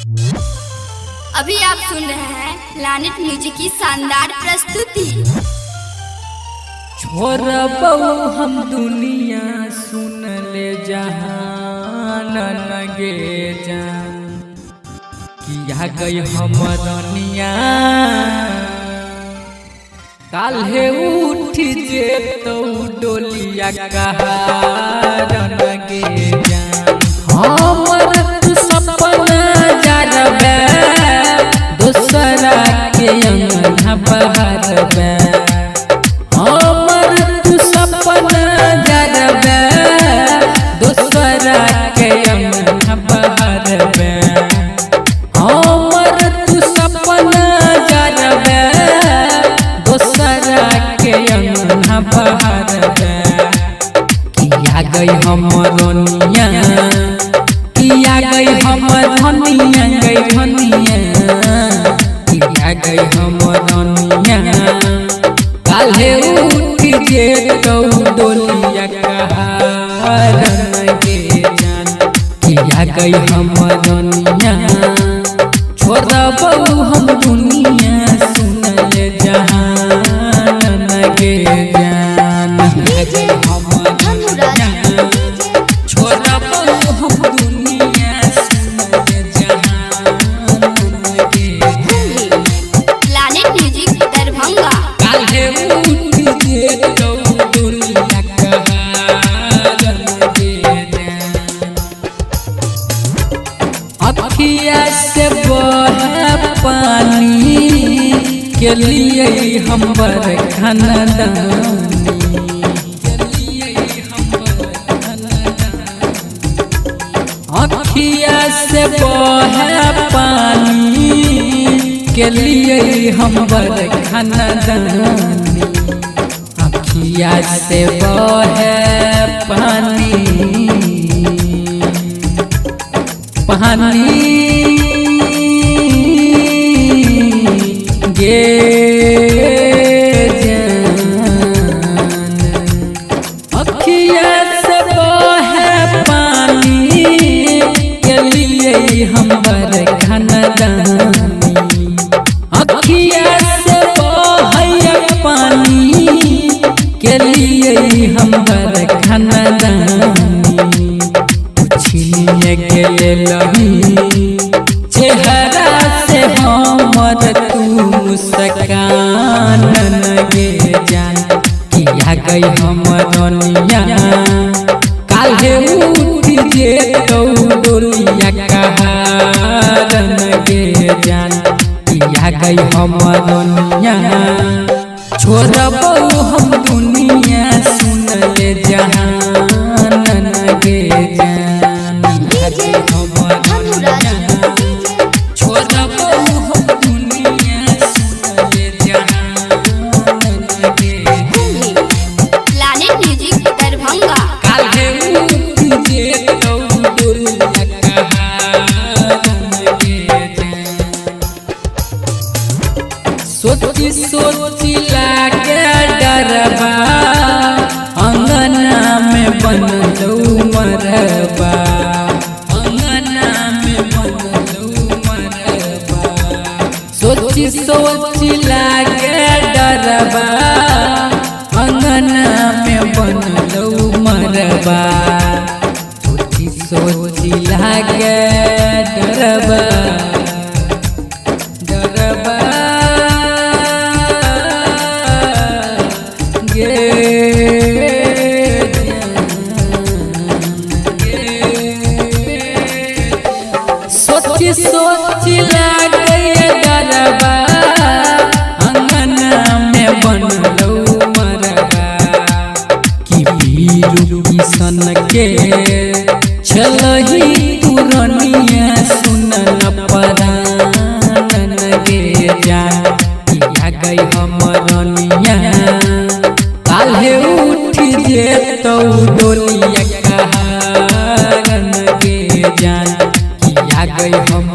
अभी आप सुन रहे हैं प्लैनेट म्यूजिक की शानदार प्रस्तुति। छोड़बऊ हम दुनिया सुन ले जहान लगे जान किया गई हमरनिया काल्हे उठ जे तो डोलिया कहार लगे जान हमर सपना जरबे दूसरा के अंगना बहरबे हमर सपना जरबे दूसरा के अंगना बहरबे हमर सपना जरबे दूसरा के अंगना बहरबे किया गई हमरनिया किया गई हमर धनिया गई धनिया किया गई हमरनिया काल्हे उठ जे तो डोलिया कहार लगे जान किया गई हमरनिया छोड़बऊ हम दुनिया सुन ले जहान लगे जान छोड़बऊ हम दुनिया सुन ले जहान लगे प्लैनेट म्यूजिक दरभंगा। काल्हे उठ जे तो डोलिया कहार लगे जान अखिया से बहे पानी के लिए हमर खानदानी अखिया से बहे पानी के लिए हमर खानदानी अखिया से बहे पानी पानी गे जान अखिया से बहे पानी के लिए हमर खानदानी अखिया से बहे पानी के लिए हमर खानदानी छीने के लही चेहरा से हमर तू मुस्कान लगे जान किया गई हमरनिया काल्हे उठ जे तो डोलिया कहार लगे जान किया गई हमरनिया छोड़बऊ हम दुनिया सुन ले जहान लगे जान छोड़बऊ हम दुनिया सुन ले जहान लगे प्लैनेट म्यूजिक दरभंगा। काल्हे उठ जे तो डोलिया कहार लगे जान सोची सोची लागे डरबा अंगना में बनलू मरबा अंगना में बनलू मरबा सोची सोची लागे डरबा अंगना में बनलू मरबा सोची सोची लागे डरबा डरबा सोची सोची लागे डरबा अंगना में बनलू मरबा कि वीरू किशन के छलही तुरनिया सुनल परान लगे जान किया गई हमरनिया काल्हे उठ जे तो डोलिया कहार लगे जान किया गई हम